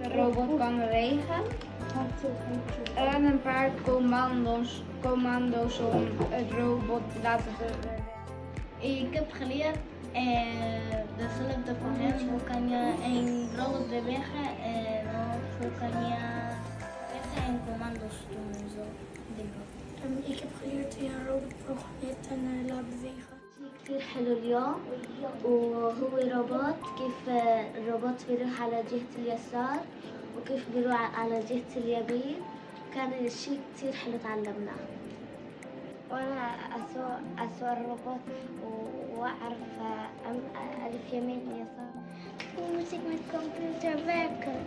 De robot kan bewegen. En een paar commando's om het robot te laten bewegen. Ik heb geleerd dezelfde van hem. Hoe kan je een robot bewegen en hoe kan je bewegen en commando's doen en zo dingen. Ik heb geleerd hoe je een robot programmeert en laat bewegen. كتير حلو اليوم وهو روبوت كيف الروبوت بيروح على جهة اليسار وكيف بيروح على جهة اليمين كان شيء كتير حلو تعلمناه وأنا أسوق الروبوت وأعرف ألف يمين يسار Hoe moet ik met computer werken?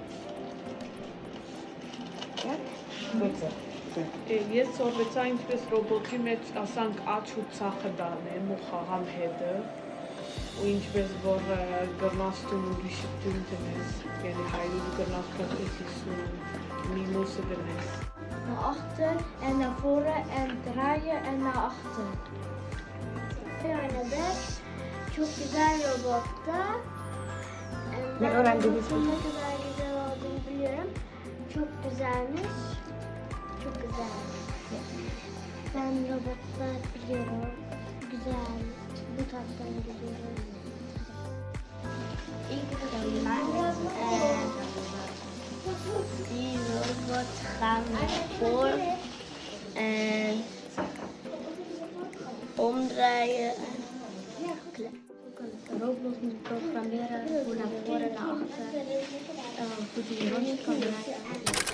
Ես սովորեցա ինչպես ռոբոտի մեջ ասանք աչուցախդան է մոխահամ հետը ու ինչպես որ գրնաս դու ուրիշը դու դնես yani հայրու գրնաս փոխեցիս ու minusը դնես Naar achter en naar voren en draaien en naar achter. Verder. Çok güzel robotta. Ne öğrendiniz Ne kadar güzel olduğunu biliyorum. Çok güzelmiş. Çok güzel. Ben robotlar biliyorum. Güzel. Bu tarzdan biliyorum. Ik die robot gaan voor en omdraaien. Een robot moet programmeren hoe naar voren en naar achter hoe die rond kan draaien.